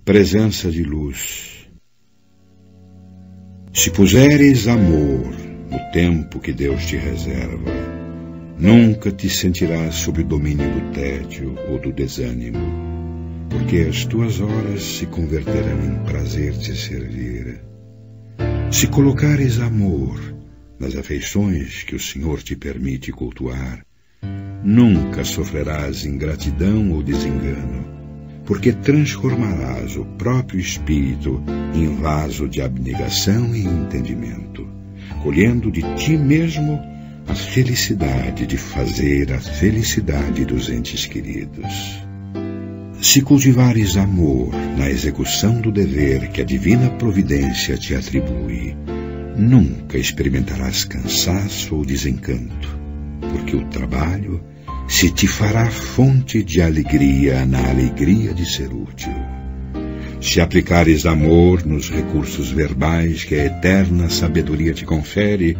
presença de luz. Se puseres amor no tempo que Deus te reserva, nunca te sentirás sob o domínio do tédio ou do desânimo, porque as tuas horas se converterão em prazer te servir. Se colocares amor nas afeições que o Senhor te permite cultuar, nunca sofrerás ingratidão ou desengano, porque transformarás o próprio espírito em vaso de abnegação e entendimento, colhendo de ti mesmo a felicidade de fazer a felicidade dos entes queridos. Se cultivares amor na execução do dever que a divina providência te atribui, nunca experimentarás cansaço ou desencanto, porque o trabalho se te fará fonte de alegria na alegria de ser útil. Se aplicares amor nos recursos verbais que a eterna sabedoria te confere,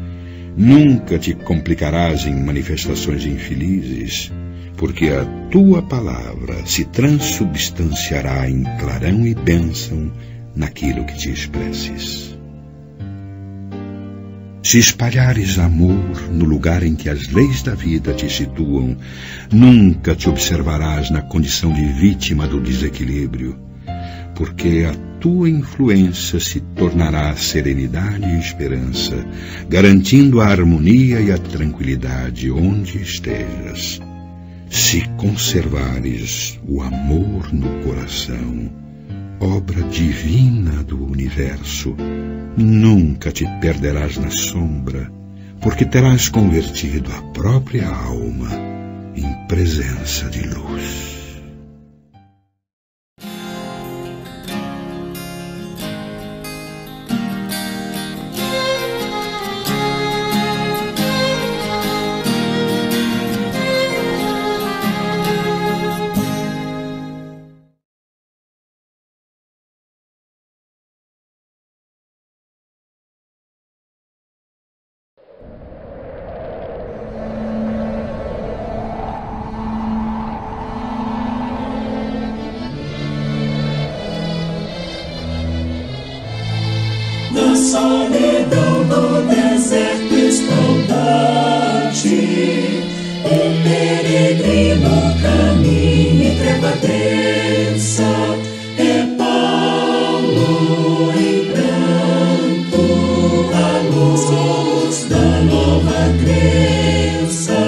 nunca te complicarás em manifestações infelizes, porque a tua palavra se transubstanciará em clarão e bênção naquilo que te expresses. Se espalhares amor no lugar em que as leis da vida te situam, nunca te observarás na condição de vítima do desequilíbrio, porque a tua influência se tornará serenidade e esperança, garantindo a harmonia e a tranquilidade onde estejas. Se conservares o amor no coração, obra divina do universo, nunca te perderás na sombra, porque terás convertido a própria alma em presença de luz. Na solidão do deserto escaldante, um peregrino caminha em treva densa. É Paulo em pranto, a luz da nova crença.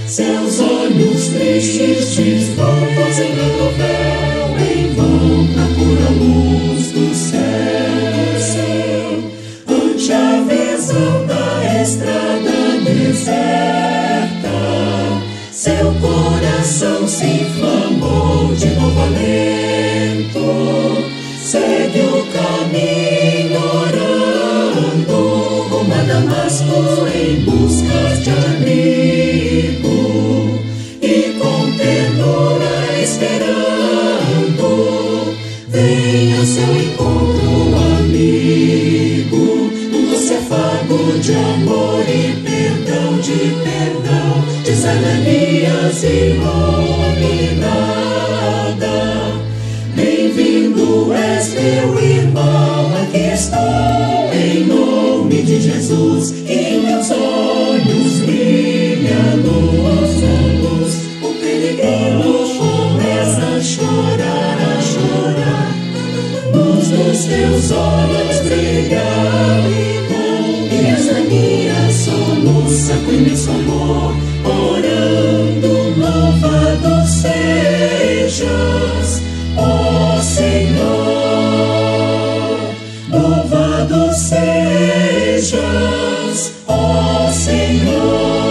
Seus olhos tristes desvão, sembrando o véu, em vão procura a luz do céu. A visão da estrada deserta, seu coração se inflamou de novo alento. Segue o caminho orando, rumo a Damasco em busca de abrigo, e com ternura esperando, vem ao seu encontro amigo. Afago de amor e perdão, de Ananias iluminada. Bem-vindo és, meu irmão, aqui estou, em nome de Jesus, e meus olhos brilham a luz. O peregrino começa a chorar, luz dos teus olhos brilhar. Soluça com imenso amor, orando, louvado sejas, ó Senhor. Louvado sejas, ó Senhor.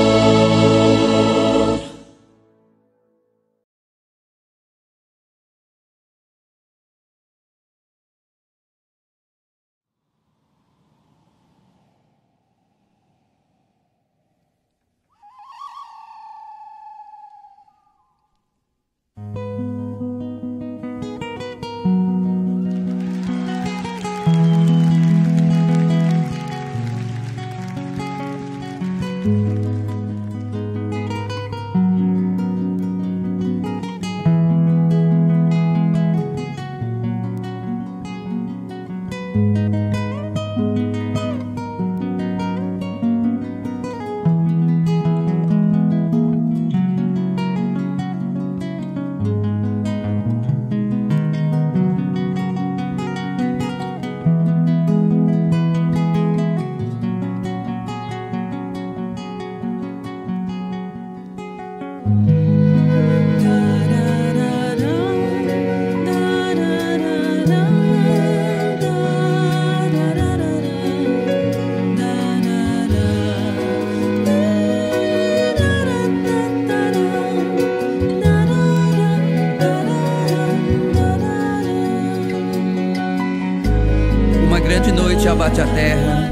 Grande noite abate a terra,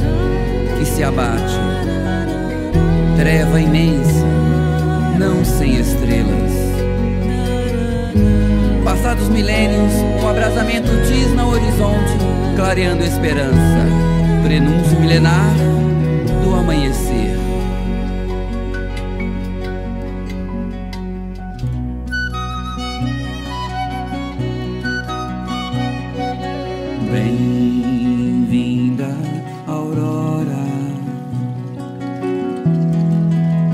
que se abate, treva imensa, não sem estrelas. Passados milênios, um abrasamento diz no horizonte, clareando a esperança, prenúncio milenar do amanhecer. Bem-vinda, aurora.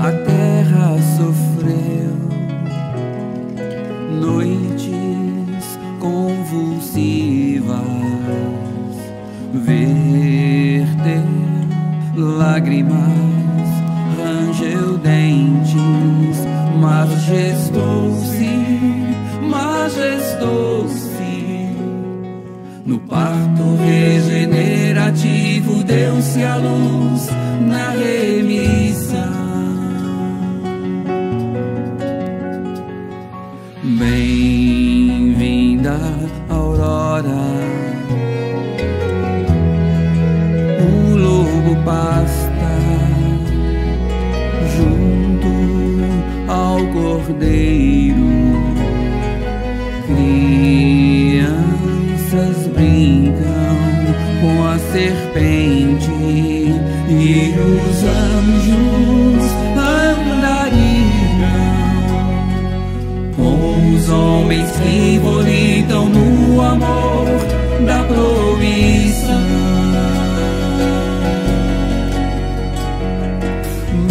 A terra sofreu noites convulsivas, verteu lágrimas, rangeu dentes, majestou-se, majestou-se. No parto regenerativo deu-se a luz na remissão. Bem-vinda, aurora. O lobo pasta junto ao cordeiro. Crianças brincam com a serpente e os anjos andariam com os homens que volitam no amor da promissão.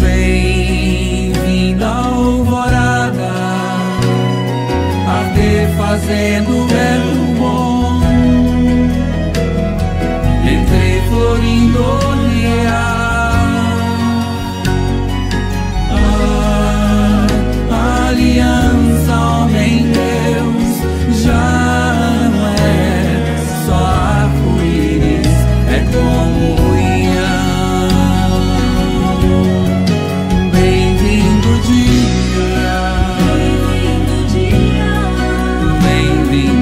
Bem-vinda, alvorada, arder fazendo verbo bom, entre florindo olhar. A aliança homem-deus já não é só arco-íris, é comunhão. Bem-vindo dia, bem-vindo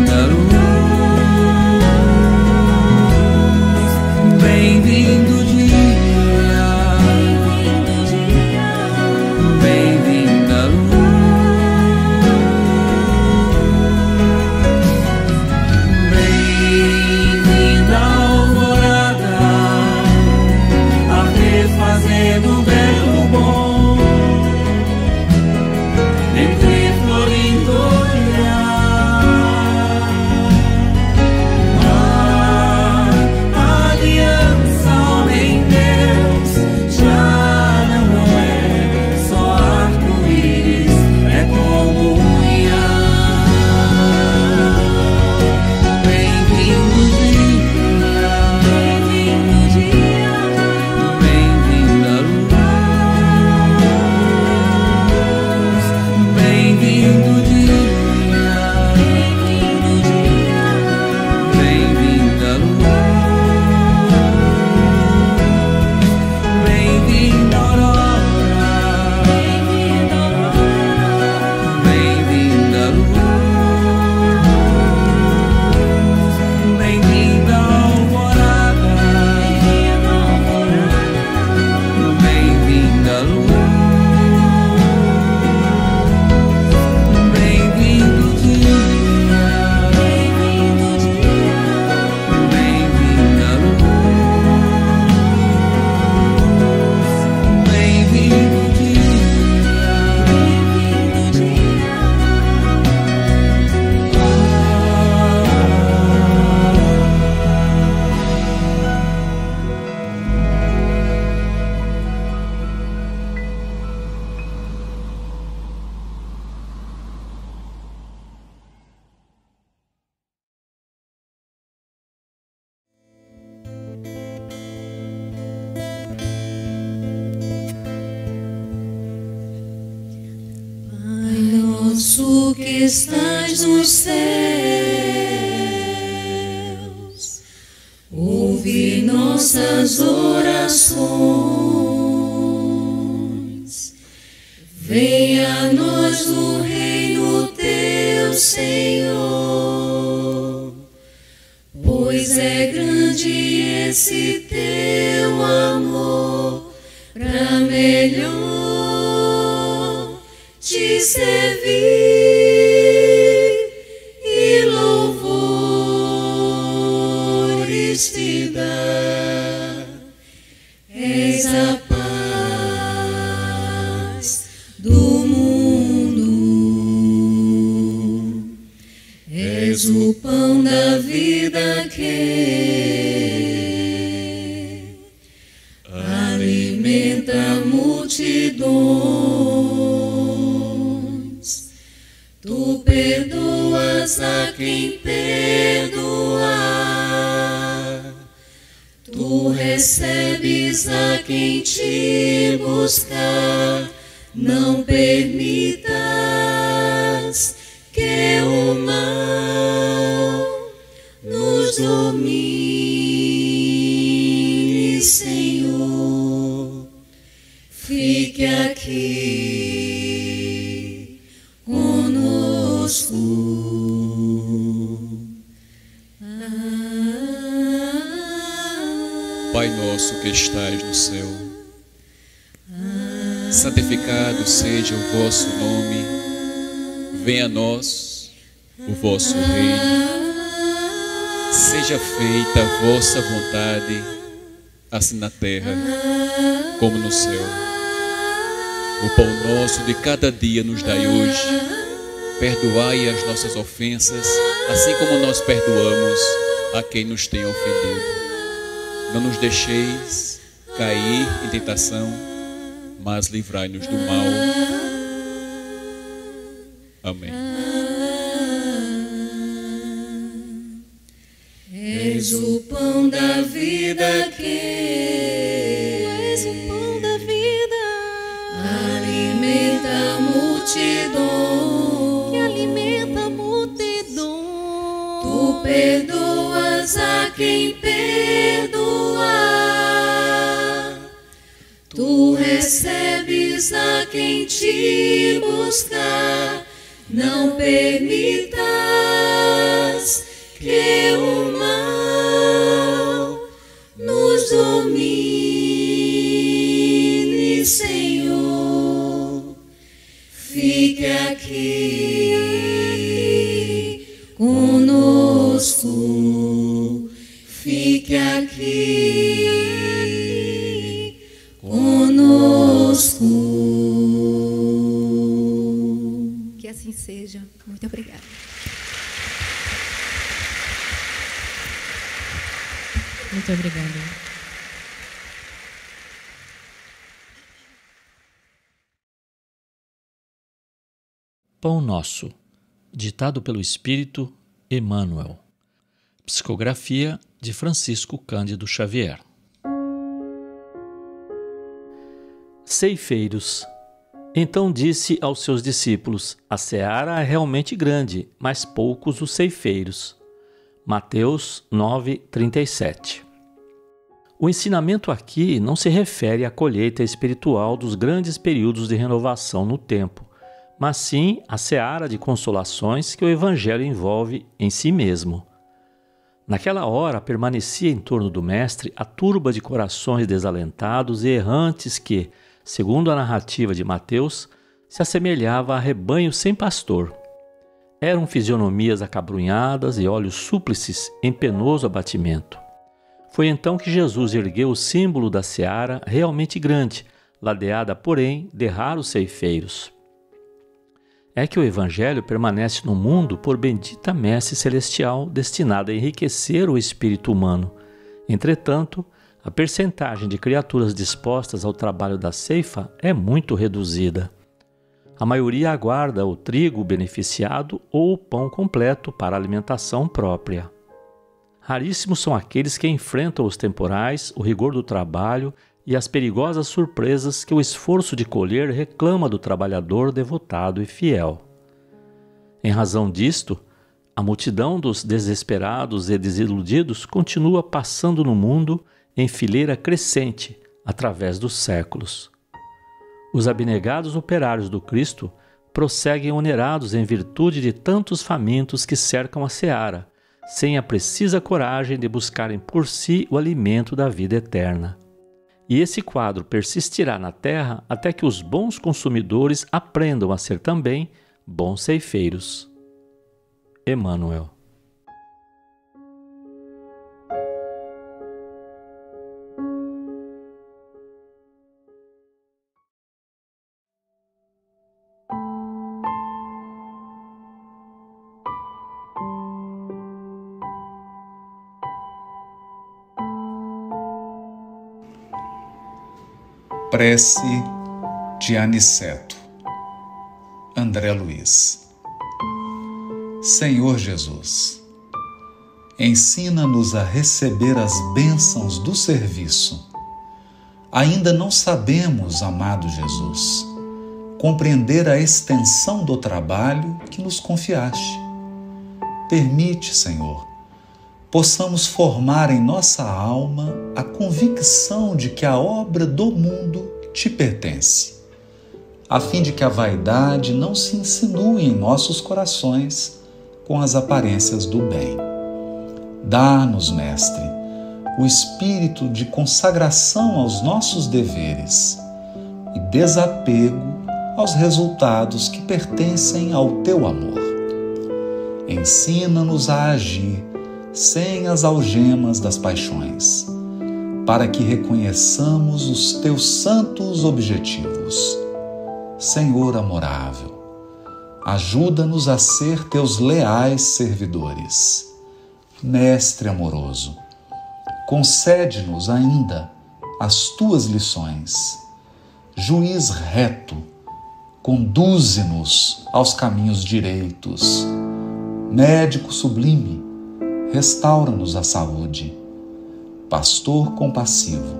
estás nos céus, ouve nossas orações. Venha a nós o reino teu, Senhor, pois é grande esse teu amor, pra melhor te servir e louvores te dar. És a paz do mundo, és o pão da vida que alimenta multidões. Tu perdoas a quem perdoar, tu recebes a quem te buscar. Não permitas que o mal nos domine, Senhor. Fique aqui conosco. Pai nosso que estais no céu, santificado seja o vosso nome. Venha a nós o vosso reino. Seja feita a vossa vontade, assim na terra como no céu. O pão nosso de cada dia nos dai hoje. Perdoai as nossas ofensas, assim como nós perdoamos a quem nos tem ofendido. Não nos deixeis cair em tentação, mas livrai-nos do mal. Amém. És o pão da vida que és o pão da vida, alimenta multidões, que alimenta multidões. Tu perdoas a quem perdoar, tu recebes a quem te buscar. Não permitas que o mal nos domine, Senhor. Fique aqui conosco. Fique aqui conosco. Que assim seja. Muito obrigada. Muito obrigada. Pão Nosso, ditado pelo Espírito Emmanuel. Psicografia de Francisco Cândido Xavier. Ceifeiros. Então disse aos seus discípulos: a seara é realmente grande, mas poucos os ceifeiros. Mateus 9:37. O ensinamento aqui não se refere à colheita espiritual dos grandes períodos de renovação no tempo, mas sim à seara de consolações que o Evangelho envolve em si mesmo. Naquela hora permanecia em torno do Mestre a turba de corações desalentados e errantes que, segundo a narrativa de Mateus, se assemelhava a rebanho sem pastor. Eram fisionomias acabrunhadas e olhos súplices em penoso abatimento. Foi então que Jesus ergueu o símbolo da seara realmente grande, ladeada, porém, de raros ceifeiros. É que o Evangelho permanece no mundo por bendita messe celestial destinada a enriquecer o espírito humano. Entretanto, a percentagem de criaturas dispostas ao trabalho da ceifa é muito reduzida. A maioria aguarda o trigo beneficiado ou o pão completo para alimentação própria. Raríssimos são aqueles que enfrentam os temporais, o rigor do trabalho e as perigosas surpresas que o esforço de colher reclama do trabalhador devotado e fiel. Em razão disto, a multidão dos desesperados e desiludidos continua passando no mundo em fileira crescente através dos séculos. Os abnegados operários do Cristo prosseguem onerados em virtude de tantos famintos que cercam a seara, sem a precisa coragem de buscarem por si o alimento da vida eterna. E esse quadro persistirá na terra até que os bons consumidores aprendam a ser também bons ceifeiros. Emmanuel. Prece de Aniceto. André Luiz. Senhor Jesus, ensina-nos a receber as bênçãos do serviço. Ainda não sabemos, amado Jesus, compreender a extensão do trabalho que nos confiaste. Permite, Senhor, possamos formar em nossa alma a convicção de que a obra do mundo te pertence, a fim de que a vaidade não se insinue em nossos corações com as aparências do bem. Dá-nos, Mestre, o espírito de consagração aos nossos deveres e desapego aos resultados que pertencem ao teu amor. Ensina-nos a agir sem as algemas das paixões, para que reconheçamos os teus santos objetivos. Senhor amorável, ajuda-nos a ser teus leais servidores. Mestre amoroso, concede-nos ainda as tuas lições. Juiz reto, conduze-nos aos caminhos direitos. Médico sublime, restaura-nos a saúde. Pastor compassivo,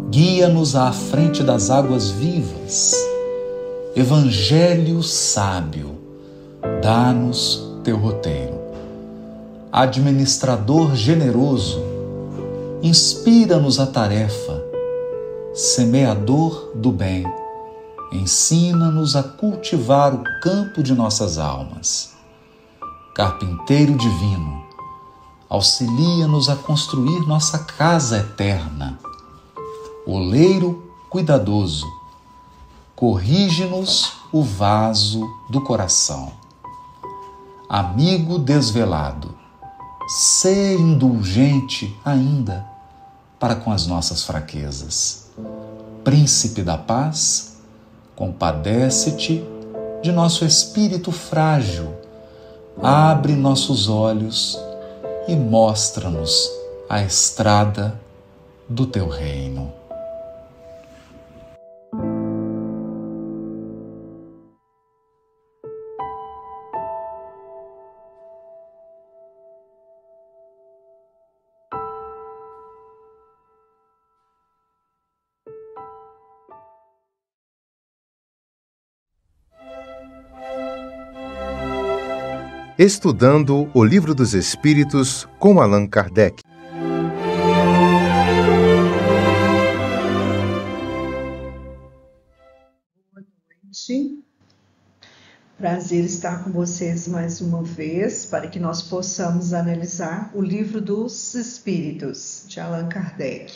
guia-nos à frente das águas vivas. Evangelho sábio, dá-nos teu roteiro. Administrador generoso, inspira-nos a tarefa. Semeador do bem, ensina-nos a cultivar o campo de nossas almas. Carpinteiro divino, auxilia-nos a construir nossa casa eterna. Oleiro cuidadoso, corrige-nos o vaso do coração. Amigo desvelado, sê indulgente ainda para com as nossas fraquezas. Príncipe da paz, compadece-te de nosso espírito frágil. Abre nossos olhos e mostra-nos a estrada do teu reino. Estudando o Livro dos Espíritos com Allan Kardec. Boa noite. Prazer estar com vocês mais uma vez para que nós possamos analisar o Livro dos Espíritos de Allan Kardec.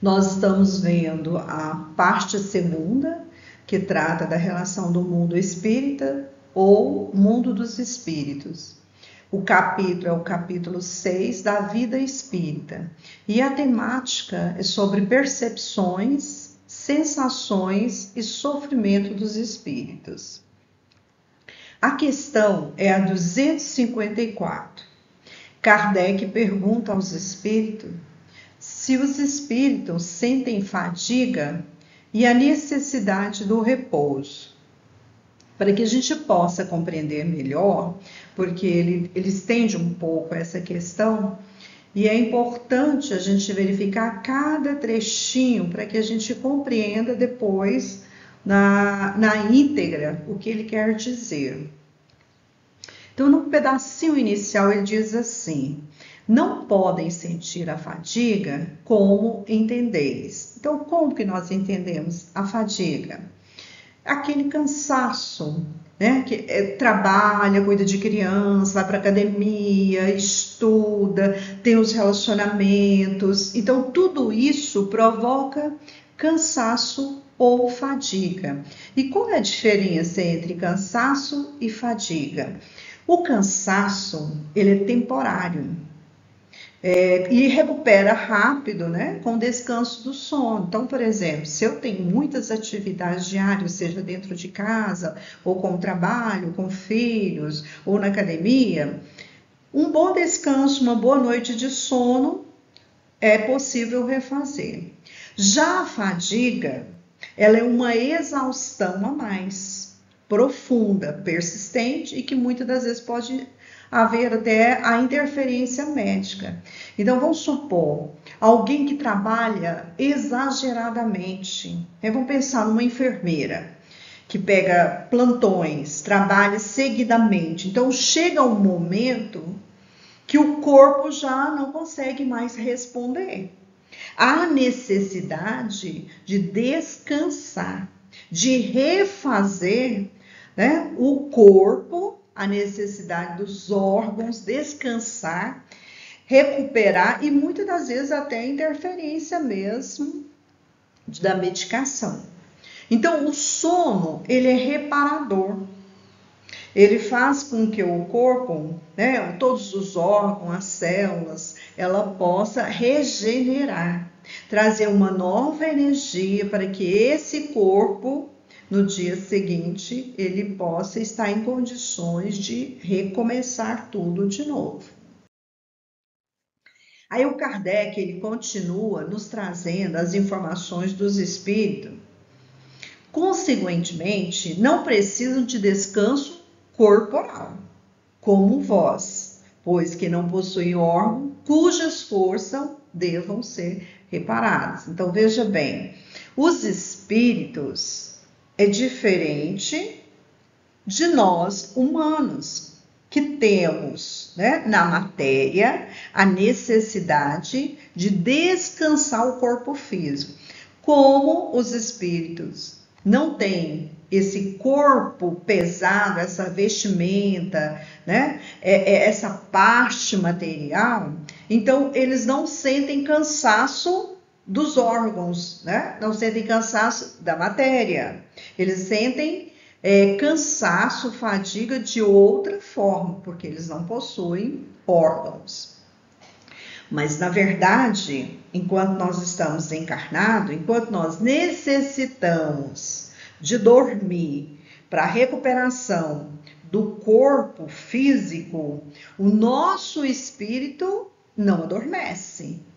Nós estamos vendo a parte segunda, que trata da relação do mundo espírita ou mundo dos espíritos. O capítulo é o capítulo 6 da vida espírita e a temática é sobre percepções, sensações e sofrimento dos espíritos. A questão é a 254. Kardec pergunta aos espíritos se os espíritos sentem fadiga e a necessidade do repouso. Para que a gente possa compreender melhor, porque ele estende um pouco essa questão, e é importante a gente verificar cada trechinho para que a gente compreenda depois na íntegra o que ele quer dizer. Então, no pedacinho inicial, ele diz assim: não podem sentir a fadiga como entendeis. Então, como que nós entendemos a fadiga? Aquele cansaço, né? Que trabalha, cuida de criança, vai para academia, estuda, tem os relacionamentos. Então, tudo isso provoca cansaço ou fadiga. E qual é a diferença entre cansaço e fadiga? O cansaço, ele é temporário. E recupera rápido, né, com o descanso do sono. Então, por exemplo, se eu tenho muitas atividades diárias, seja dentro de casa, ou com o trabalho, com filhos, ou na academia, um bom descanso, uma boa noite de sono é possível refazer. Já a fadiga, ela é uma exaustão a mais, profunda, persistente e que muitas das vezes pode haver até a interferência médica. Então, vamos supor, alguém que trabalha exageradamente. Vamos pensar numa enfermeira que pega plantões, trabalha seguidamente. Então, chega um momento que o corpo já não consegue mais responder. Há necessidade de descansar, de refazer, né, o corpo, a necessidade dos órgãos descansar, recuperar e muitas das vezes até interferência mesmo da medicação. Então, o sono, ele é reparador. Ele faz com que o corpo, né, todos os órgãos, as células, ela possa regenerar, trazer uma nova energia para que esse corpo, no dia seguinte, ele possa estar em condições de recomeçar tudo de novo. Aí o Kardec, ele continua nos trazendo as informações dos espíritos. Consequentemente, não precisam de descanso corporal, como vós, pois que não possuem órgão cujas forças devam ser reparadas. Então, veja bem, os espíritos é diferente de nós humanos, que temos, né, na matéria a necessidade de descansar o corpo físico. Como os espíritos não têm esse corpo pesado, essa vestimenta, né, essa parte material, então eles não sentem cansaço dos órgãos, né? Não sentem cansaço da matéria. Eles sentem cansaço, fadiga de outra forma, porque eles não possuem órgãos. Mas, na verdade, enquanto nós estamos encarnados, enquanto nós necessitamos de dormir para a recuperação do corpo físico, o nosso espírito não adormece.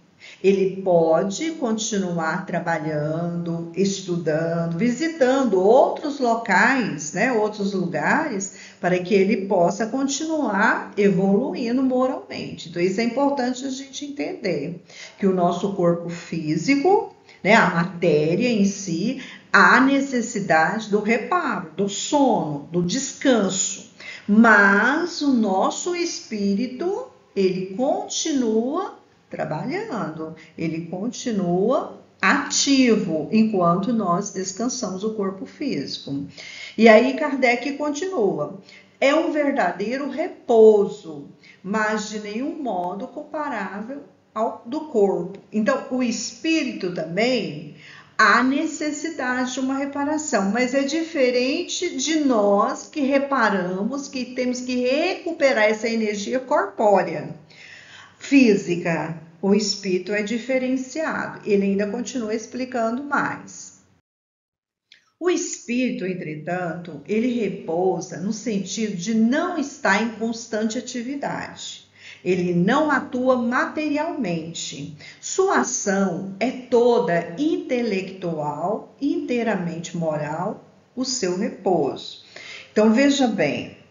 Ele pode continuar trabalhando, estudando, visitando outros locais, né, outros lugares, para que ele possa continuar evoluindo moralmente. Então, isso é importante a gente entender, que o nosso corpo físico, né, a matéria em si, há necessidade do reparo, do sono, do descanso. Mas o nosso espírito, ele continua trabalhando, ele continua ativo enquanto nós descansamos o corpo físico. E aí Kardec continua: é um verdadeiro repouso, mas de nenhum modo comparável ao do corpo. Então, o espírito também há necessidade de uma reparação, mas é diferente de nós que reparamos, que temos que recuperar essa energia corpórea. Física, o espírito é diferenciado. Ele ainda continua explicando mais. O espírito, entretanto, ele repousa no sentido de não estar em constante atividade. Ele não atua materialmente. Sua ação é toda intelectual, inteiramente moral, o seu repouso. Então, veja bem,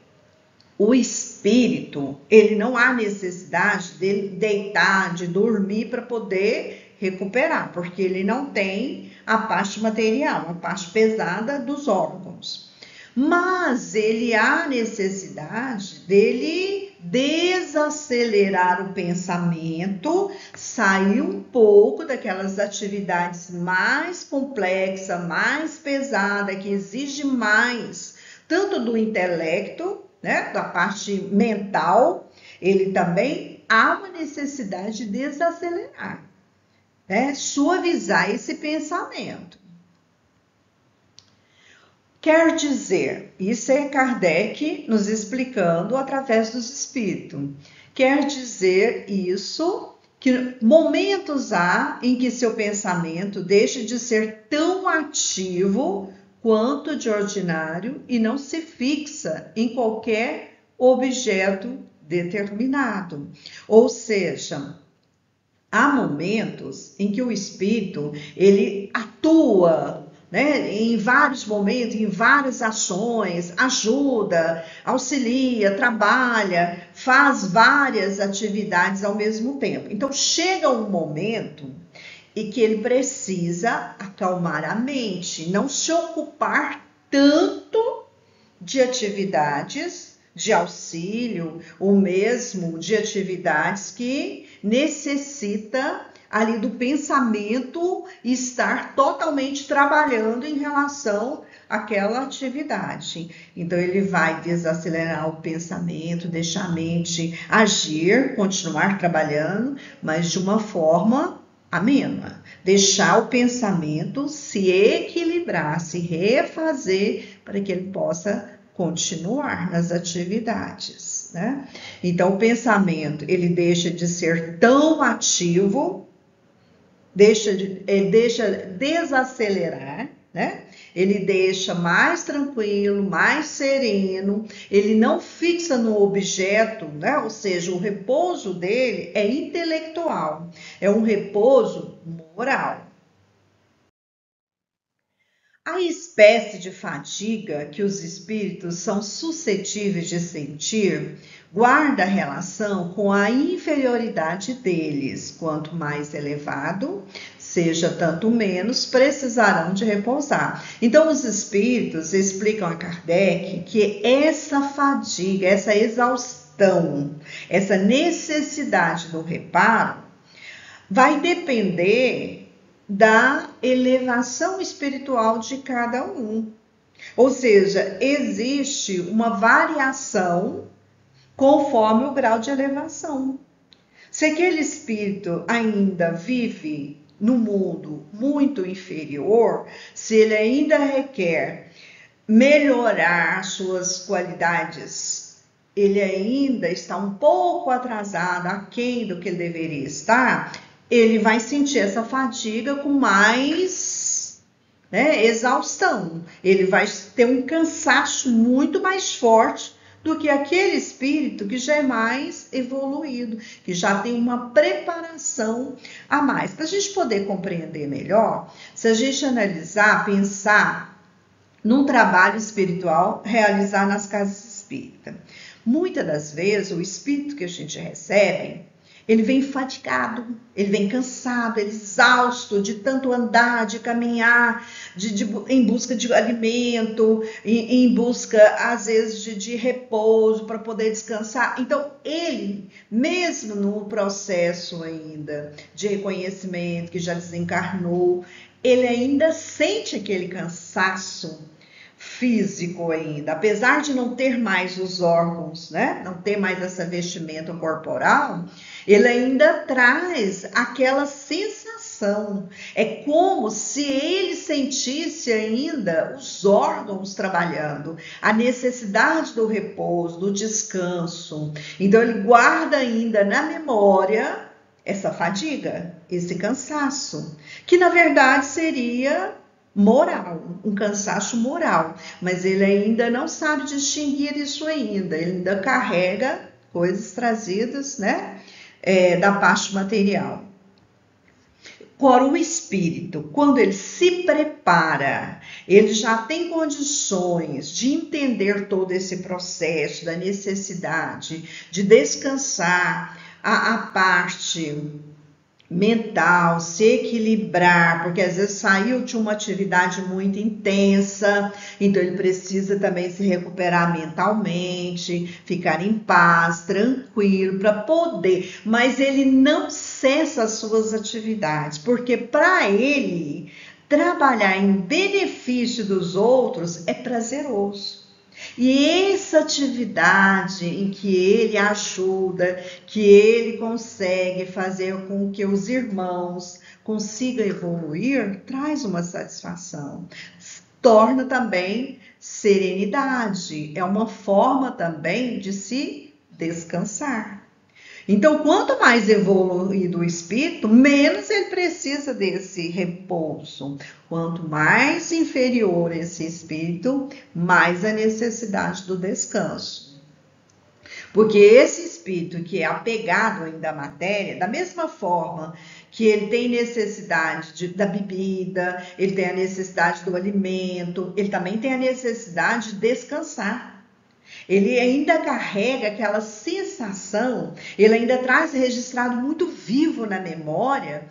o espírito, ele não há necessidade de deitar, de dormir para poder recuperar, porque ele não tem a parte material, a parte pesada dos órgãos. Mas ele há necessidade dele desacelerar o pensamento, sair um pouco daquelas atividades mais complexas, mais pesadas, que exige mais, tanto do intelecto, né, da parte mental, ele também há uma necessidade de desacelerar, né, suavizar esse pensamento. Quer dizer, isso é Kardec nos explicando através dos espíritos. Quer dizer isso, que momentos há em que seu pensamento deixa de ser tão ativo quanto de ordinário e não se fixa em qualquer objeto determinado. Ou seja, há momentos em que o espírito ele atua, né, em vários momentos, em várias ações, ajuda, auxilia, trabalha, faz várias atividades ao mesmo tempo. Então, chega um momento em que ele precisa acalmar a mente, não se ocupar tanto de atividades de auxílio, ou mesmo de atividades que necessita ali do pensamento estar totalmente trabalhando em relação àquela atividade. Então, ele vai desacelerar o pensamento, deixar a mente agir, continuar trabalhando, mas de uma forma amena. Deixar o pensamento se equilibrar, se refazer, para que ele possa continuar nas atividades, né? Então, o pensamento, ele deixa de ser tão ativo, deixa desacelerar, né? Ele deixa mais tranquilo, mais sereno, ele não fixa no objeto, né? Ou seja, o repouso dele é intelectual, é um repouso moral. A espécie de fadiga que os espíritos são suscetíveis de sentir guarda relação com a inferioridade deles. Quanto mais elevado, seja tanto menos, precisarão de repousar. Então, os espíritos explicam a Kardec que essa fadiga, essa exaustão, essa necessidade do reparo vai depender da elevação espiritual de cada um. Ou seja, existe uma variação conforme o grau de elevação. Se aquele espírito ainda vive no mundo muito inferior, se ele ainda requer melhorar suas qualidades, ele ainda está um pouco atrasado, aquém do que ele deveria estar, ele vai sentir essa fadiga com mais, né, exaustão. Ele vai ter um cansaço muito mais forte do que aquele espírito que já é mais evoluído, que já tem uma preparação a mais. Para a gente poder compreender melhor, se a gente analisar, pensar num trabalho espiritual realizado nas casas espíritas. Muitas das vezes, o espírito que a gente recebe, ele vem fatigado, ele vem cansado, ele exausto de tanto andar, de caminhar, em busca de alimento, em busca, às vezes, de repouso para poder descansar. Então, ele, mesmo no processo ainda de reconhecimento, que já desencarnou, ele ainda sente aquele cansaço físico ainda, apesar de não ter mais os órgãos, né? Não ter mais essa vestimenta corporal, ele ainda traz aquela sensação. É como se ele sentisse ainda os órgãos trabalhando, a necessidade do repouso, do descanso. Então, ele guarda ainda na memória essa fadiga, esse cansaço, que na verdade seria moral, um cansaço moral, mas ele ainda não sabe distinguir isso ainda, ele ainda carrega coisas trazidas, né, da parte material. Agora, o espírito, quando ele se prepara, ele já tem condições de entender todo esse processo da necessidade de descansar a parte mental, se equilibrar, porque às vezes saiu de uma atividade muito intensa, então ele precisa também se recuperar mentalmente, ficar em paz, tranquilo, para poder, mas ele não cessa as suas atividades, porque para ele trabalhar em benefício dos outros é prazeroso. E essa atividade em que ele ajuda, que ele consegue fazer com que os irmãos consigam evoluir, traz uma satisfação. Torna também serenidade. É uma forma também de se descansar. Então, quanto mais evoluído o espírito, menos ele precisa desse repouso. Quanto mais inferior esse espírito, mais a necessidade do descanso. Porque esse espírito que é apegado ainda à matéria, da mesma forma que ele tem necessidade da bebida, ele tem a necessidade do alimento, ele também tem a necessidade de descansar. Ele ainda carrega aquela sensação, ele ainda traz registrado muito vivo na memória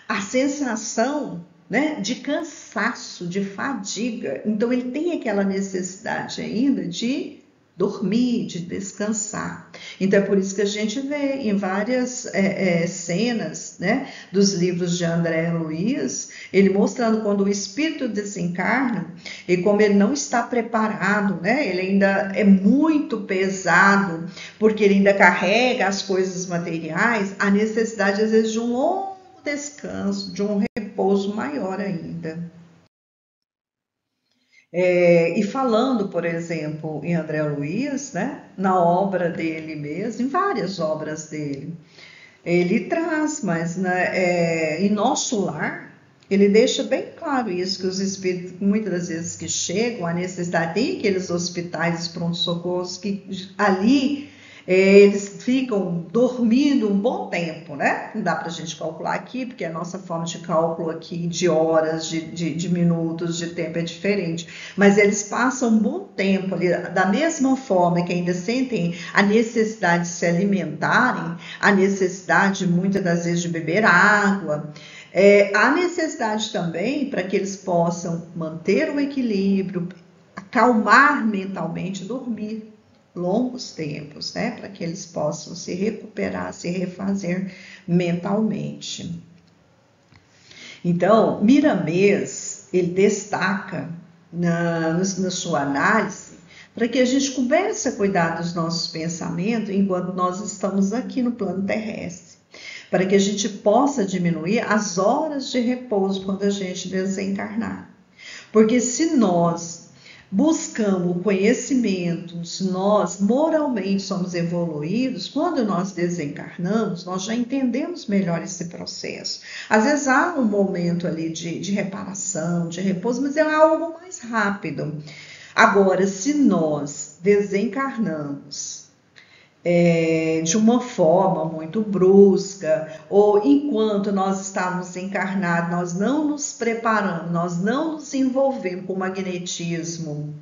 a sensação, né, de cansaço, de fadiga. Então ele tem aquela necessidade ainda de dormir, de descansar. Então é por isso que a gente vê em várias cenas, né, dos livros de André Luiz, ele mostrando quando o espírito desencarna e como ele não está preparado, né, ele ainda é muito pesado, porque ele ainda carrega as coisas materiais, a necessidade às vezes de um longo descanso, de um repouso maior ainda. E falando, por exemplo, em André Luiz, né, na obra dele mesmo, em várias obras dele, ele traz, mas em Nosso Lar, ele deixa bem claro isso, que os espíritos, muitas das vezes que chegam, a necessidade, tem aqueles hospitais, pronto-socorros, que ali eles ficam dormindo um bom tempo, né? Não dá para a gente calcular aqui, porque a nossa forma de cálculo aqui de horas, de minutos, de tempo é diferente. Mas eles passam um bom tempo ali, da mesma forma que ainda sentem a necessidade de se alimentarem, a necessidade, muitas das vezes, de beber água. Há necessidade também para que eles possam manter o equilíbrio, acalmar mentalmente, dormir longos tempos, né, para que eles possam se recuperar, se refazer mentalmente. Então, Miramês, ele destaca na sua análise para que a gente comece a cuidar dos nossos pensamentos enquanto nós estamos aqui no plano terrestre, para que a gente possa diminuir as horas de repouso quando a gente desencarnar. Porque se nós buscamos o conhecimento, se nós moralmente somos evoluídos, quando nós desencarnamos, nós já entendemos melhor esse processo. Às vezes há um momento ali de reparação, de repouso, mas é algo mais rápido. Agora, se nós desencarnamos de uma forma muito brusca, ou enquanto nós estamos encarnados, nós não nos preparamos, nós não nos envolvemos com o magnetismo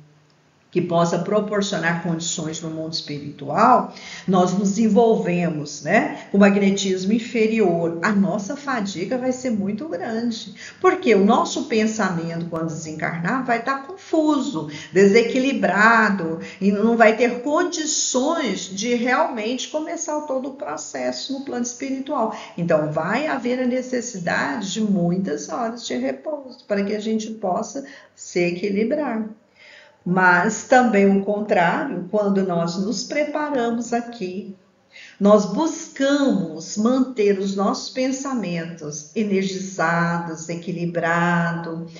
que possa proporcionar condições no mundo espiritual, nós nos envolvemos, né, com magnetismo inferior, a nossa fadiga vai ser muito grande, porque o nosso pensamento, quando desencarnar, vai estar confuso, desequilibrado, e não vai ter condições de realmente começar todo o processo no plano espiritual. Então, vai haver a necessidade de muitas horas de repouso, para que a gente possa se equilibrar. Mas também o contrário, quando nós nos preparamos aqui, nós buscamos manter os nossos pensamentos energizados, equilibrados,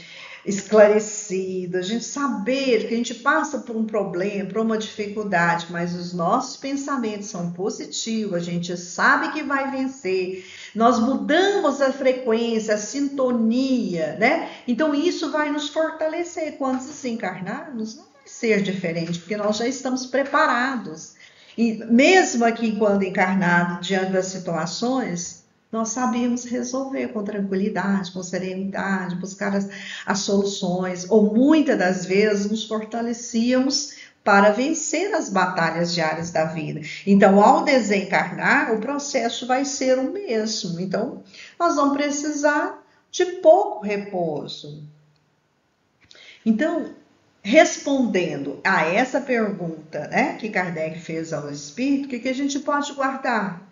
esclarecidos, a gente saber que a gente passa por um problema, por uma dificuldade, mas os nossos pensamentos são positivos, a gente sabe que vai vencer, nós mudamos a frequência, a sintonia, né? Então isso vai nos fortalecer. Quando desencarnarmos, não vai ser diferente, porque nós já estamos preparados. E mesmo aqui, quando encarnado, diante das situações, nós sabíamos resolver com tranquilidade, com serenidade, buscar as soluções, ou muitas das vezes nos fortalecíamos para vencer as batalhas diárias da vida. Então, ao desencarnar, o processo vai ser o mesmo. Então, nós vamos precisar de pouco repouso. Então, respondendo a essa pergunta, né, que Kardec fez ao Espírito, o que a gente pode guardar?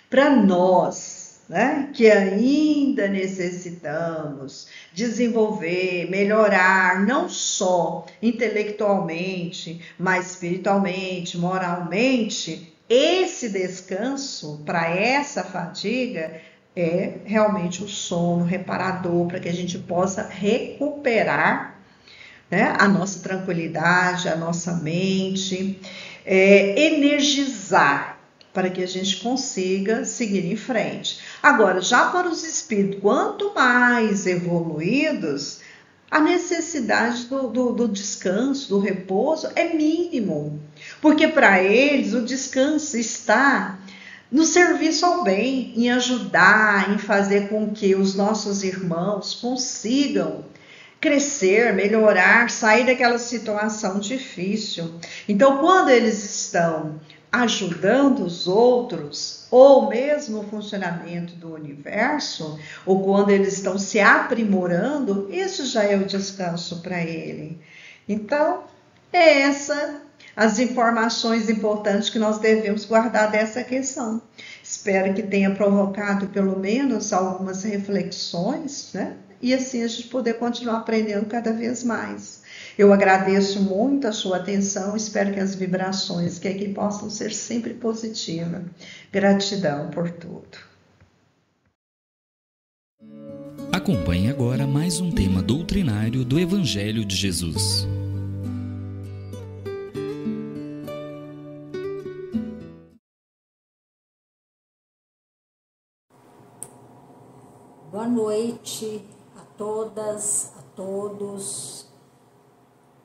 Para nós, né, que ainda necessitamos desenvolver, melhorar, não só intelectualmente, mas espiritualmente, moralmente, esse descanso para essa fadiga é realmente o sono reparador, para que a gente possa recuperar, né, a nossa tranquilidade, a nossa mente, energizar, para que a gente consiga seguir em frente. Agora, já para os espíritos, quanto mais evoluídos, a necessidade do descanso, do repouso é mínimo, porque para eles o descanso está no serviço ao bem, em ajudar, em fazer com que os nossos irmãos consigam crescer, melhorar, sair daquela situação difícil. Então, quando eles estão ajudando os outros, ou mesmo o funcionamento do universo, ou quando eles estão se aprimorando, isso já é o descanso para ele. Então, as informações importantes que nós devemos guardar dessa questão. Espero que tenha provocado pelo menos algumas reflexões, né? E assim a gente poder continuar aprendendo cada vez mais. Eu agradeço muito a sua atenção, espero que as vibrações que aqui possam ser sempre positivas. Gratidão por tudo. Acompanhe agora mais um tema doutrinário do Evangelho de Jesus. Boa noite a todas, a todos.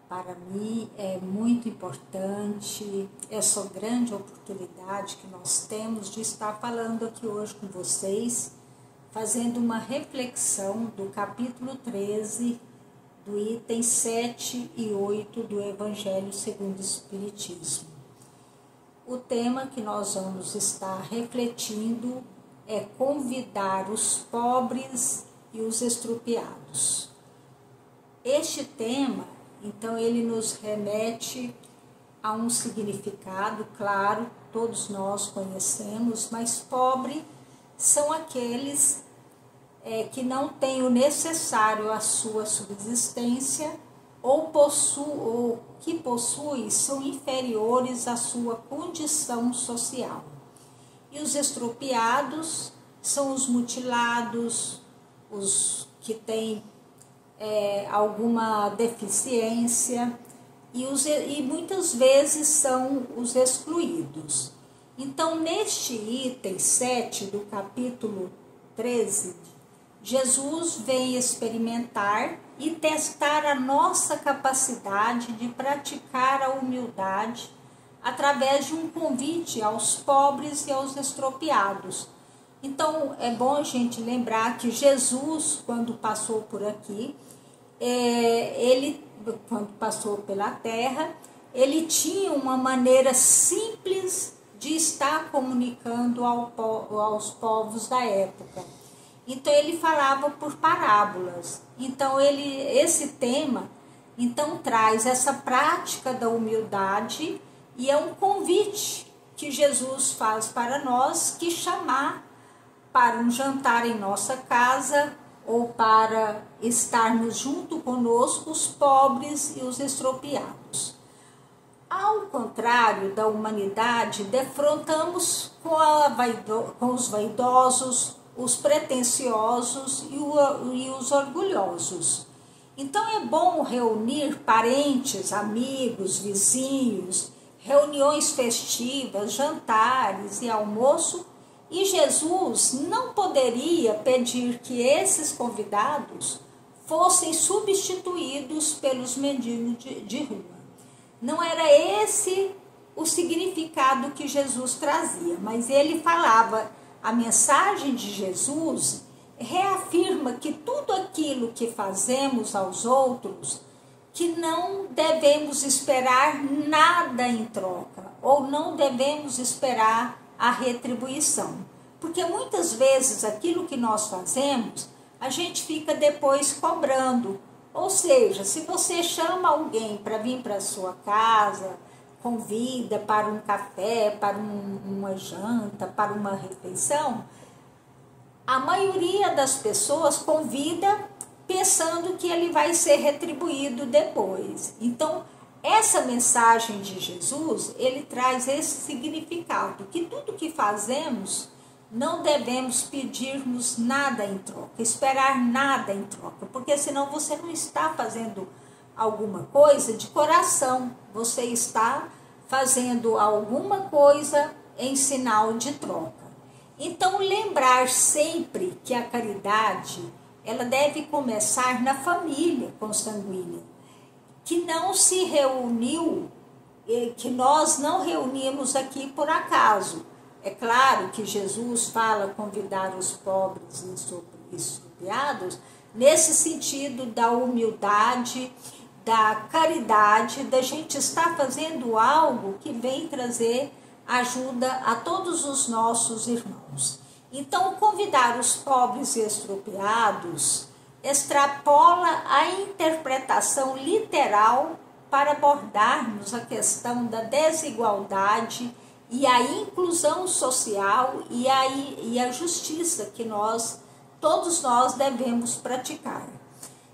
Para mim é muito importante essa grande oportunidade que nós temos de estar falando aqui hoje com vocês, fazendo uma reflexão do capítulo 13, do item 7 e 8 do Evangelho segundo o Espiritismo. O tema que nós vamos estar refletindo é convidar os pobres e os estrupiados. Este tema, então, ele nos remete a um significado, claro, todos nós conhecemos, mas pobre são aqueles que não têm o necessário à sua subsistência ou que possuem são inferiores à sua condição social. E os estrupiados são os mutilados, os que têm alguma deficiência e muitas vezes são os excluídos. Então, neste item 7 do capítulo 13, Jesus vem experimentar e testar a nossa capacidade de praticar a humildade através de um convite aos pobres e aos estropiados. Então, é bom a gente lembrar que Jesus, quando passou por aqui, quando passou pela terra, ele tinha uma maneira simples de estar comunicando aos povos da época. Então, ele falava por parábolas. Então, esse tema então traz essa prática da humildade e é um convite que Jesus faz para nós, que chamar para um jantar em nossa casa ou para estarmos junto conosco os pobres e os estropiados. Ao contrário da humanidade, defrontamos com os vaidosos, os pretensiosos e os orgulhosos. Então é bom reunir parentes, amigos, vizinhos, reuniões festivas, jantares e almoço, e Jesus não poderia pedir que esses convidados fossem substituídos pelos mendigos de rua. Não era esse o significado que Jesus trazia, mas ele falava, a mensagem de Jesus reafirma que tudo aquilo que fazemos aos outros, que não devemos esperar nada em troca, ou não devemos esperar a retribuição. Porque muitas vezes aquilo que nós fazemos, a gente fica depois cobrando. Ou seja, se você chama alguém para vir para a sua casa, convida para um café, para uma janta, para uma refeição, a maioria das pessoas convida pensando que ele vai ser retribuído depois. Então, essa mensagem de Jesus, ele traz esse significado, que tudo que fazemos, não devemos pedirmos nada em troca, esperar nada em troca, porque senão você não está fazendo alguma coisa de coração, você está fazendo alguma coisa em sinal de troca. Então, lembrar sempre que a caridade, ela deve começar na família consanguínea, que não se reuniu, que nós não reunimos aqui por acaso. É claro que Jesus fala convidar os pobres e estrupiados, nesse sentido da humildade, da caridade, da gente estar fazendo algo que vem trazer ajuda a todos os nossos irmãos. Então, convidar os pobres e estrupiados extrapola a interpretação literal para abordarmos a questão da desigualdade e a inclusão social e a justiça que todos nós devemos praticar.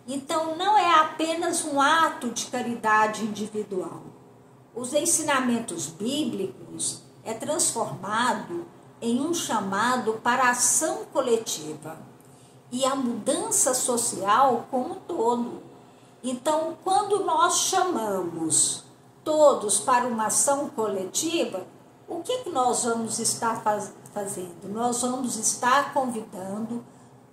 Então, não é apenas um ato de caridade individual. Os ensinamentos bíblicos é transformado em um chamado para a ação coletiva e a mudança social como um todo. Então, quando nós chamamos todos para uma ação coletiva, o que nós vamos estar fazendo? Nós vamos estar convidando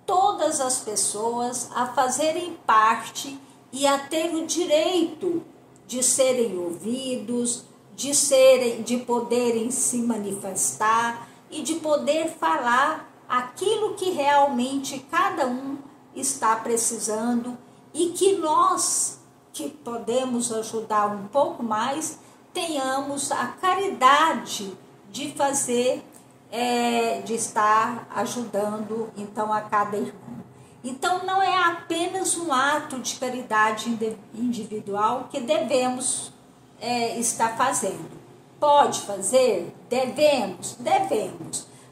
todas as pessoas a fazerem parte e a ter o direito de serem ouvidos, de poderem se manifestar e de poder falar aquilo que realmente cada um está precisando, e que nós, que podemos ajudar um pouco mais, tenhamos a caridade de fazer, de estar ajudando então a cada irmão. Então, não é apenas um ato de caridade individual que devemos estar fazendo. Pode fazer? Devemos.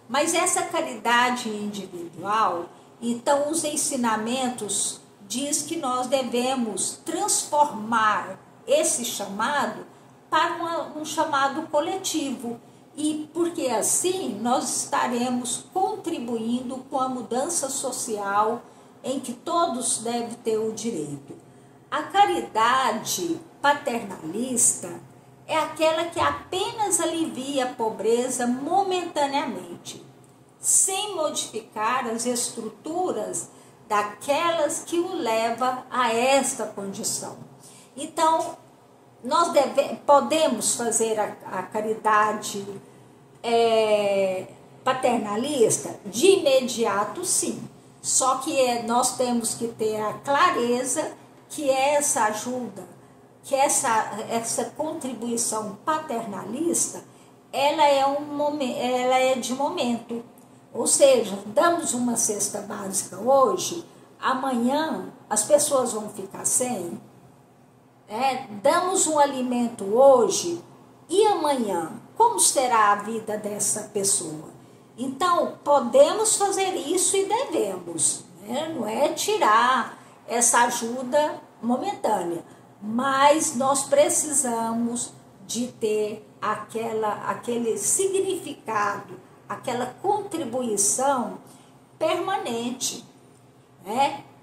Mas essa caridade individual, então os ensinamentos diz que nós devemos transformar esse chamado para um chamado coletivo. E porque assim nós estaremos contribuindo com a mudança social em que todos devem ter o direito. A caridade paternalista é aquela que apenas alivia a pobreza momentaneamente, sem modificar as estruturas daquelas que o levam a esta condição. Então, nós podemos fazer a caridade paternalista de imediato, sim. Só que nós temos que ter a clareza que essa ajuda, que essa contribuição paternalista, ela é de momento. Ou seja, damos uma cesta básica hoje, amanhã as pessoas vão ficar sem. Damos um alimento hoje e amanhã, como será a vida dessa pessoa? Então, podemos fazer isso e devemos, não é tirar essa ajuda momentânea, mas nós precisamos de ter aquele significado, aquela contribuição permanente.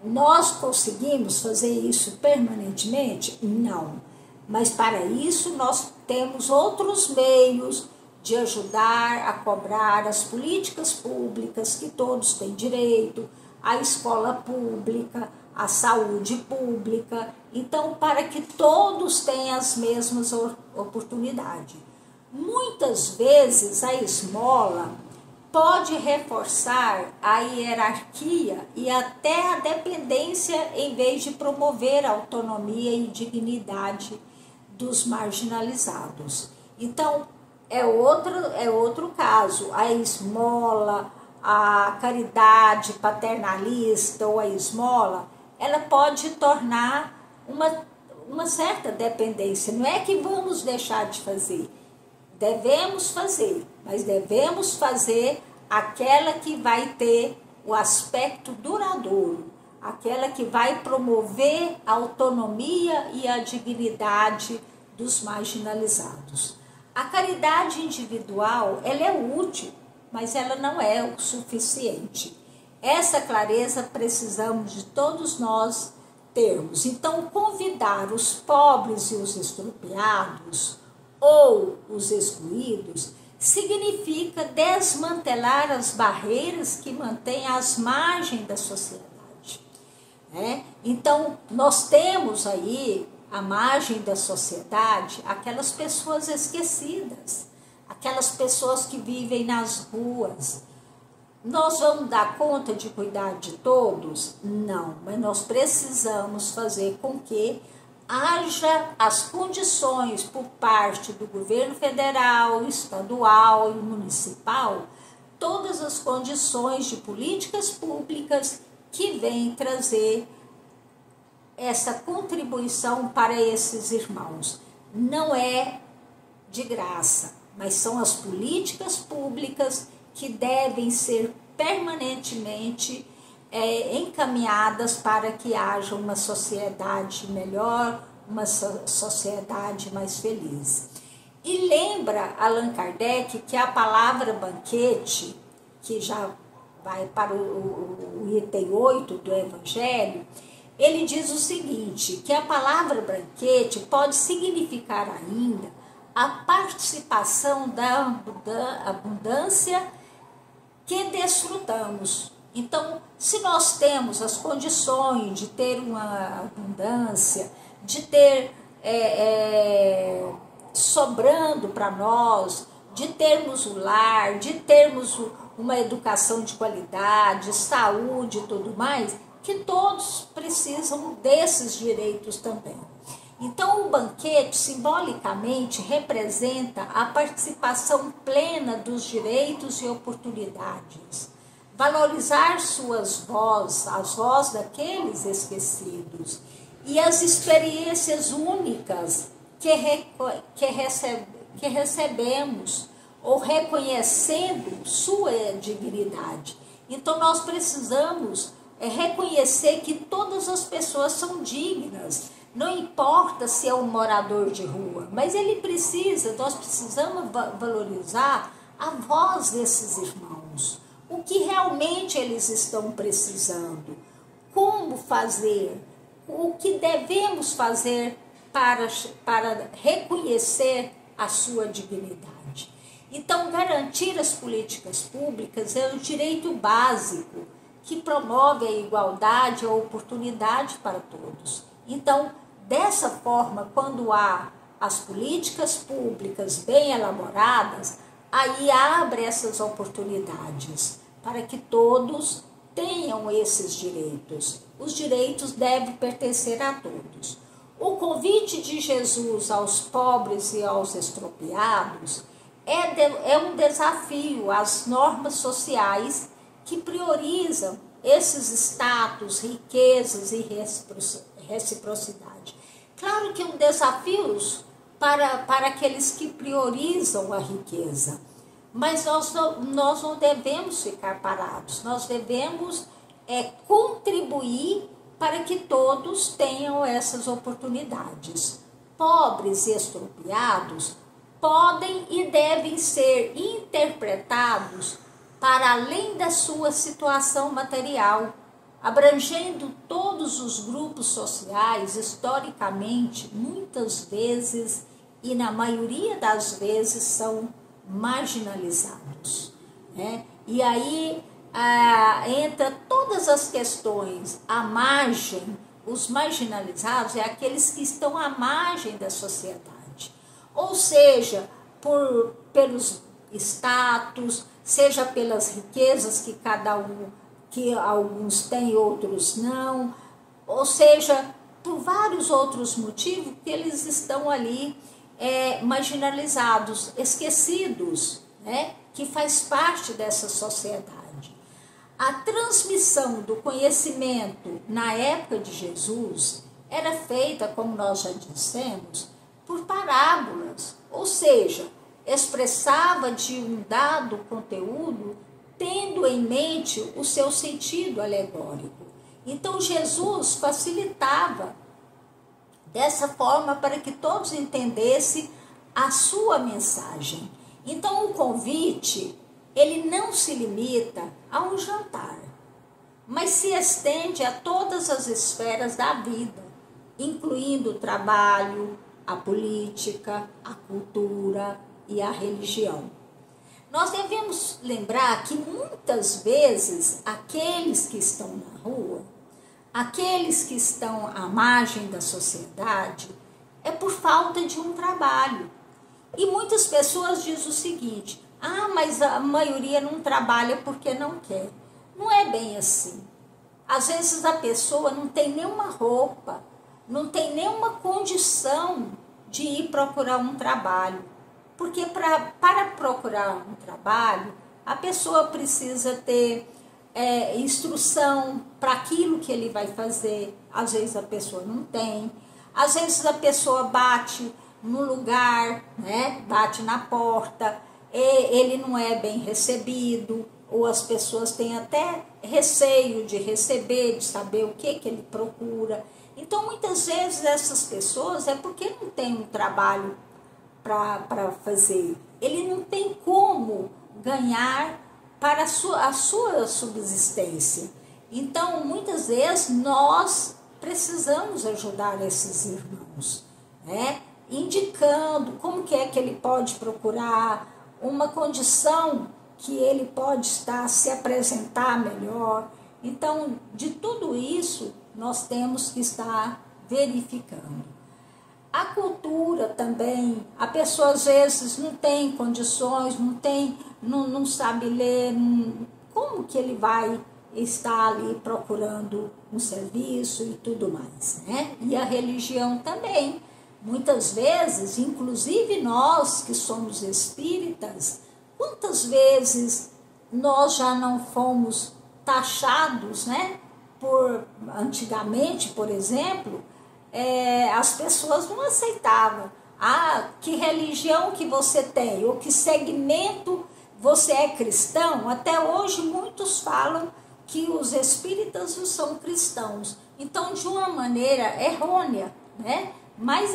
Nós conseguimos fazer isso permanentemente? Não. Mas para isso nós temos outros meios de ajudar a cobrar as políticas públicas que todos têm direito, a escola pública, a saúde pública. Então, para que todos tenham as mesmas oportunidades. Muitas vezes a esmola pode reforçar a hierarquia e até a dependência em vez de promover a autonomia e dignidade dos marginalizados. Então, é outro caso. A esmola, a caridade paternalista ou a esmola, ela pode tornar uma certa dependência. Não é que vamos deixar de fazer. Devemos fazer, mas devemos fazer aquela que vai ter o aspecto duradouro, aquela que vai promover a autonomia e a dignidade dos marginalizados. A caridade individual, ela é útil, mas ela não é o suficiente. Essa clareza precisamos de todos nós termos. Então, convidar os pobres e os estropiados ou os excluídos significa desmantelar as barreiras que mantêm as margens da sociedade. Então, nós temos aí à margem da sociedade aquelas pessoas esquecidas, aquelas pessoas que vivem nas ruas. Nós vamos dar conta de cuidar de todos? Não, mas nós precisamos fazer com que haja as condições por parte do governo federal, estadual e municipal, todas as condições de políticas públicas que vêm trazer essa contribuição para esses irmãos. Não é de graça, mas são as políticas públicas que devem ser permanentemente encaminhadas para que haja uma sociedade melhor, uma sociedade mais feliz. E lembra Allan Kardec que a palavra banquete, que já vai para o item 8 do Evangelho, ele diz o seguinte, que a palavra banquete pode significar ainda a participação da abundância que desfrutamos. Então, se nós temos as condições de ter uma abundância, de ter sobrando para nós, de termos o lar, de termos uma educação de qualidade, saúde e tudo mais, que todos precisam desses direitos também. Então, o banquete, simbolicamente, representa a participação plena dos direitos e oportunidades. Valorizar suas vozes, as vozes daqueles esquecidos e as experiências únicas que recebemos ou reconhecendo sua dignidade. Então, nós precisamos reconhecer que todas as pessoas são dignas, não importa se é um morador de rua, mas nós precisamos valorizar a voz desses irmãos. O que realmente eles estão precisando, como fazer, o que devemos fazer para reconhecer a sua dignidade. Então, garantir as políticas públicas é um direito básico que promove a igualdade e a oportunidade para todos. Então, dessa forma, quando há as políticas públicas bem elaboradas, aí abre essas oportunidades para que todos tenham esses direitos. Os direitos devem pertencer a todos. O convite de Jesus aos pobres e aos extropiados é um desafio às normas sociais que priorizam esses status, riquezas e reciprocidade. Claro que é um desafio para aqueles que priorizam a riqueza, mas nós não devemos ficar parados, nós devemos contribuir para que todos tenham essas oportunidades. Pobres e extropiados podem e devem ser interpretados para além da sua situação material, abrangendo todos os grupos sociais, historicamente, muitas vezes e na maioria das vezes são marginalizados. E aí entra todas as questões, a margem, os marginalizados é aqueles que estão à margem da sociedade, ou seja, pelos status, seja pelas riquezas que alguns têm, outros não, ou seja, por vários outros motivos que eles estão ali marginalizados, esquecidos, né? Que faz parte dessa sociedade. A transmissão do conhecimento na época de Jesus era feita, como nós já dissemos, por parábolas, ou seja, expressava de um dado conteúdo tendo em mente o seu sentido alegórico. Então Jesus facilitava dessa forma para que todos entendessem a sua mensagem. Então o convite, ele não se limita a um jantar, mas se estende a todas as esferas da vida, incluindo o trabalho, a política, a cultura e a religião. Nós devemos lembrar que muitas vezes aqueles que estão na rua, aqueles que estão à margem da sociedade, é por falta de um trabalho. E muitas pessoas dizem o seguinte: mas a maioria não trabalha porque não quer. Não é bem assim. Às vezes a pessoa não tem nenhuma roupa, não tem nenhuma condição de ir procurar um trabalho. Porque para procurar um trabalho, a pessoa precisa ter instrução para aquilo que ele vai fazer. Às vezes a pessoa não tem. Às vezes a pessoa bate no lugar, né? Bate na porta, ele não é bem recebido, ou as pessoas têm até receio de receber, de saber o que ele procura. Então, muitas vezes essas pessoas é porque não tem um trabalho para fazer. Ele não tem como ganhar para a sua subsistência. Então, muitas vezes, nós precisamos ajudar esses irmãos, né? Indicando como que é que ele pode procurar uma condição que ele pode se apresentar melhor. Então, de tudo isso, nós temos que estar verificando. A cultura também, a pessoa às vezes não tem condições, não sabe ler, como que ele vai estar ali procurando um serviço e tudo mais, né? E a religião também. Muitas vezes, inclusive nós que somos espíritas, quantas vezes nós já não fomos taxados, né? Antigamente, por exemplo, as pessoas não aceitavam. Que religião que você tem, ou que segmento você é cristão. Até hoje muitos falam que os espíritas não são cristãos. Então, de uma maneira errônea, né? Mas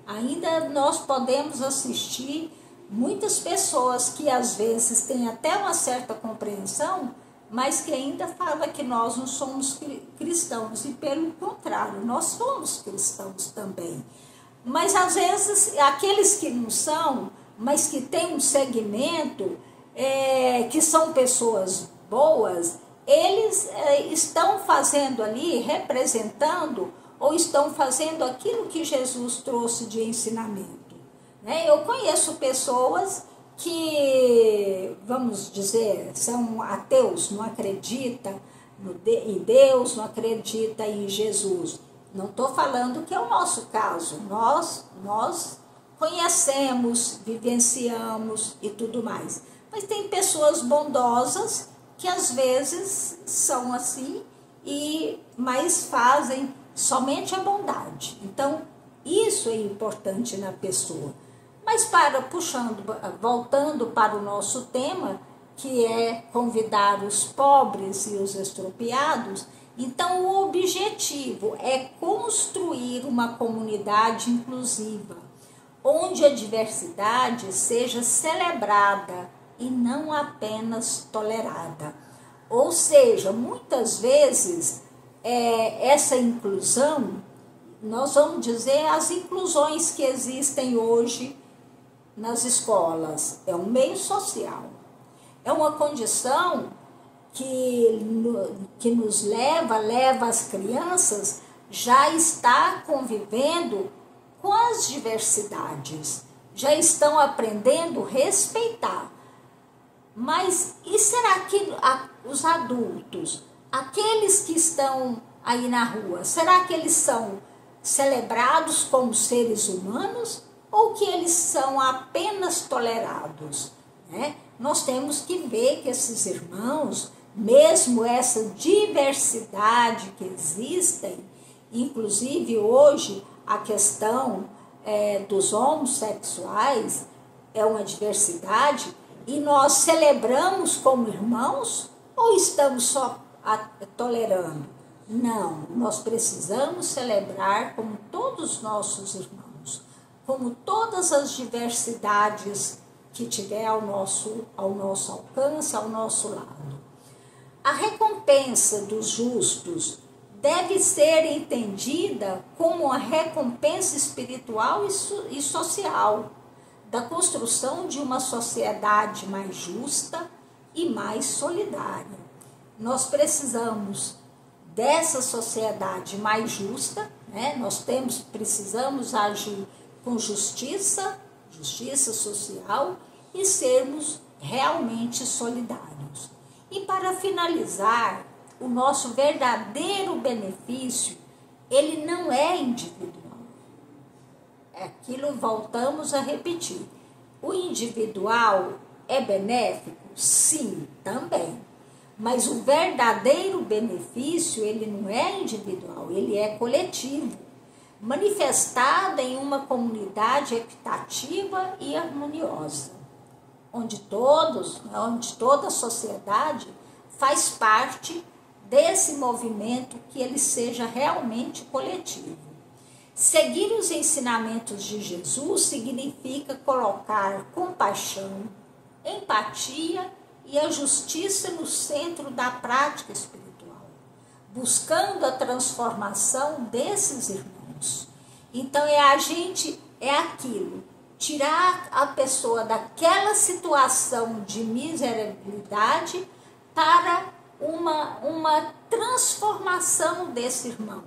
ainda nós podemos assistir muitas pessoas que às vezes têm até uma certa compreensão, mas que ainda falam que nós não somos cristãos, e pelo contrário, nós somos cristãos também. Mas às vezes aqueles que não são, mas que têm um segmento, que são pessoas boas, eles estão fazendo ali, representando, ou estão fazendo aquilo que Jesus trouxe de ensinamento, né? Eu conheço pessoas que, vamos dizer, são ateus, não acreditam em Deus, não acreditam em Jesus. Não estou falando que é o nosso caso. Nós conhecemos, vivenciamos e tudo mais. Mas tem pessoas bondosas que às vezes são assim, mas fazem somente a bondade. Então, isso é importante na pessoa. Mas voltando para o nosso tema, que é convidar os pobres e os estropiados, então o objetivo é construir uma comunidade inclusiva, onde a diversidade seja celebrada e não apenas tolerada. Ou seja, muitas vezes essa inclusão, nós vamos dizer as inclusões que existem hoje nas escolas, é um meio social, é uma condição que nos leva as crianças já está convivendo com as diversidades, já estão aprendendo a respeitar. Mas e será que os adultos, aqueles que estão aí na rua, será que eles são celebrados como seres humanos ou que eles são apenas tolerados, né? Nós temos que ver que esses irmãos, mesmo essa diversidade que existem, inclusive hoje a questão dos homossexuais é uma diversidade, e nós celebramos como irmãos ou estamos só tolerando? Não, nós precisamos celebrar como todos os nossos irmãos, como todas as diversidades que tiver ao nosso alcance, ao nosso lado. A recompensa dos justos deve ser entendida como uma recompensa espiritual e social da construção de uma sociedade mais justa e mais solidária. Nós precisamos dessa sociedade mais justa, né? Nós precisamos agir com justiça social e sermos realmente solidários. E para finalizar, o nosso verdadeiro benefício, ele não é individual. Aquilo voltamos a repetir. O individual é benéfico? Sim, também. Mas o verdadeiro benefício, ele não é individual, ele é coletivo, manifestado em uma comunidade equitativa e harmoniosa, onde toda a sociedade faz parte desse movimento que ele seja realmente coletivo. Seguir os ensinamentos de Jesus significa colocar compaixão, empatia e a justiça no centro da prática espiritual, buscando a transformação desses irmãos. Então é aquilo, tirar a pessoa daquela situação de miserabilidade para uma transformação desse irmão,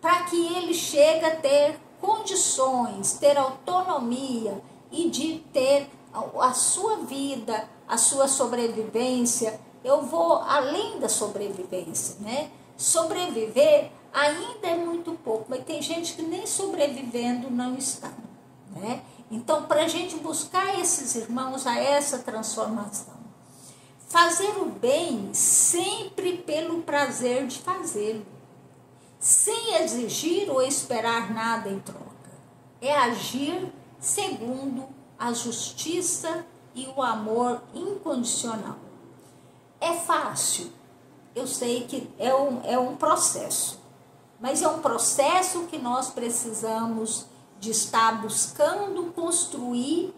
para que ele chegue a ter condições, ter autonomia e de ter a sua vida, a sua sobrevivência. Eu vou além da sobrevivência, né? Sobreviver ainda é muito pouco, mas tem gente que nem sobrevivendo não está, né? Então, para a gente buscar esses irmãos a essa transformação, fazer o bem sempre pelo prazer de fazê-lo, sem exigir ou esperar nada em troca. É agir segundo a justiça e o amor incondicional. É fácil, eu sei que é um processo, mas é um processo que nós precisamos de estar buscando construir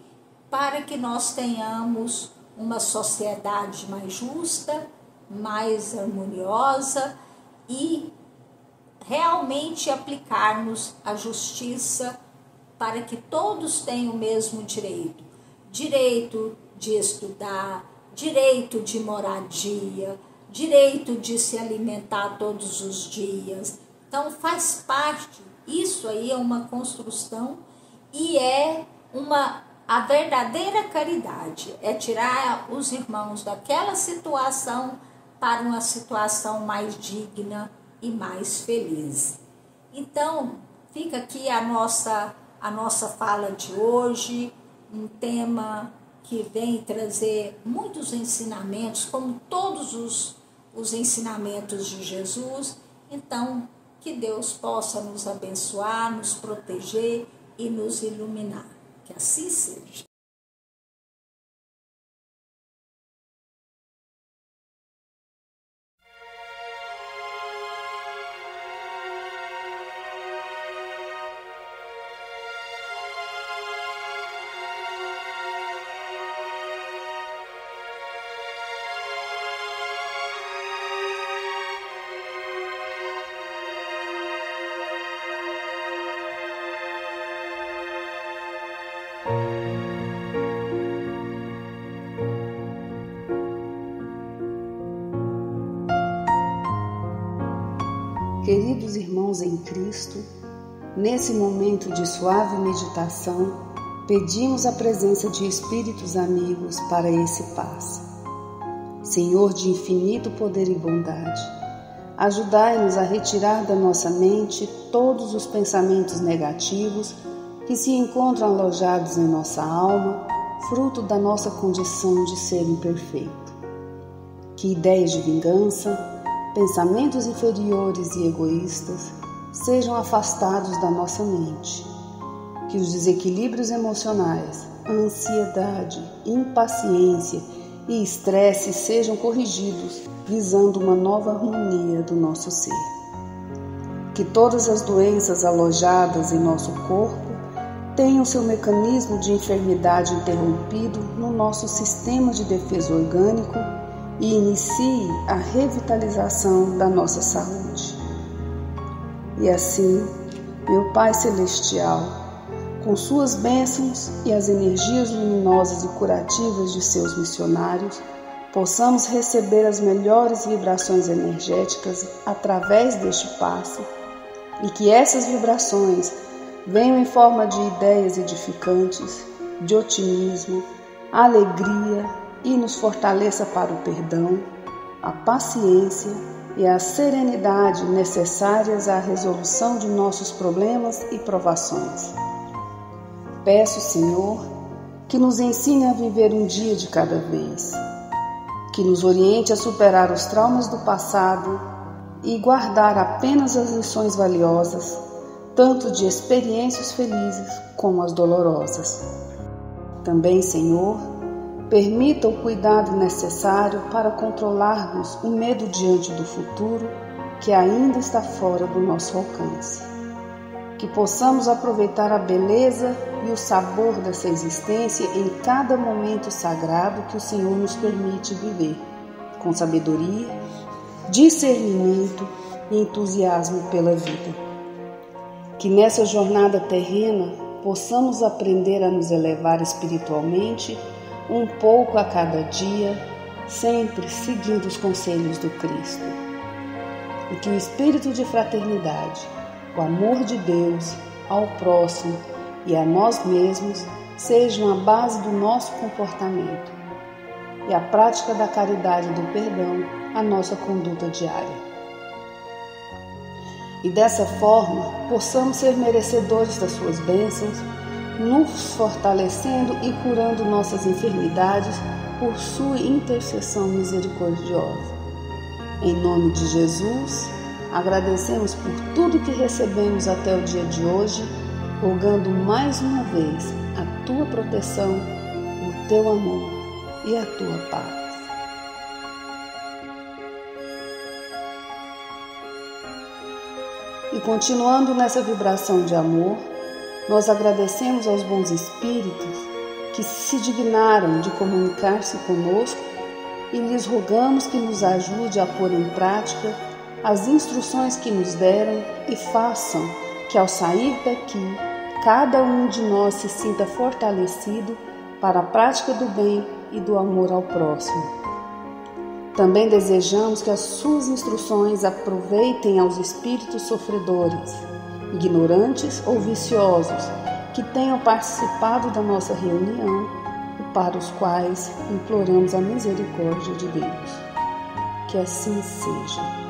para que nós tenhamos uma sociedade mais justa, mais harmoniosa e realmente aplicarmos a justiça para que todos tenham o mesmo direito. Direito de estudar, direito de moradia, direito de se alimentar todos os dias. Então faz parte, isso aí é uma construção e é a verdadeira caridade, é tirar os irmãos daquela situação para uma situação mais digna e mais feliz. Então, fica aqui a nossa fala de hoje, um tema que vem trazer muitos ensinamentos, como todos os ensinamentos de Jesus. Então, que Deus possa nos abençoar, nos proteger e nos iluminar. Que assim seja. Queridos irmãos em Cristo, nesse momento de suave meditação, pedimos a presença de espíritos amigos para esse passe. Senhor de infinito poder e bondade, ajudai-nos a retirar da nossa mente todos os pensamentos negativos que se encontram alojados em nossa alma, fruto da nossa condição de ser imperfeito. Que ideias de vingança, pensamentos inferiores e egoístas sejam afastados da nossa mente. Que os desequilíbrios emocionais, ansiedade, impaciência e estresse sejam corrigidos, visando uma nova harmonia do nosso ser. Que todas as doenças alojadas em nosso corpo tenham seu mecanismo de enfermidade interrompido no nosso sistema de defesa orgânico e inicie a revitalização da nossa saúde. E assim, meu Pai Celestial, com suas bênçãos e as energias luminosas e curativas de seus missionários, possamos receber as melhores vibrações energéticas através deste passe e que essas vibrações venham em forma de ideias edificantes, de otimismo, alegria e nos fortaleça para o perdão, a paciência e a serenidade necessárias à resolução de nossos problemas e provações. Peço, Senhor, que nos ensine a viver um dia de cada vez, que nos oriente a superar os traumas do passado e guardar apenas as lições valiosas, tanto de experiências felizes como as dolorosas. Também, Senhor, permita o cuidado necessário para controlarmos o medo diante do futuro que ainda está fora do nosso alcance. Que possamos aproveitar a beleza e o sabor dessa existência em cada momento sagrado que o Senhor nos permite viver, com sabedoria, discernimento e entusiasmo pela vida. Que nessa jornada terrena possamos aprender a nos elevar espiritualmente um pouco a cada dia, sempre seguindo os conselhos do Cristo. E que o espírito de fraternidade, o amor de Deus ao próximo e a nós mesmos sejam a base do nosso comportamento e a prática da caridade e do perdão a nossa conduta diária. E dessa forma possamos ser merecedores das suas bênçãos, nos fortalecendo e curando nossas enfermidades por sua intercessão misericordiosa. Em nome de Jesus, agradecemos por tudo que recebemos até o dia de hoje, rogando mais uma vez a tua proteção, o teu amor e a tua paz. E continuando nessa vibração de amor, nós agradecemos aos bons espíritos que se dignaram de comunicar-se conosco e lhes rogamos que nos ajude a pôr em prática as instruções que nos deram e façam que ao sair daqui, cada um de nós se sinta fortalecido para a prática do bem e do amor ao próximo. Também desejamos que as suas instruções aproveitem aos espíritos sofredores, ignorantes ou viciosos, que tenham participado da nossa reunião e para os quais imploramos a misericórdia de Deus. Que assim seja.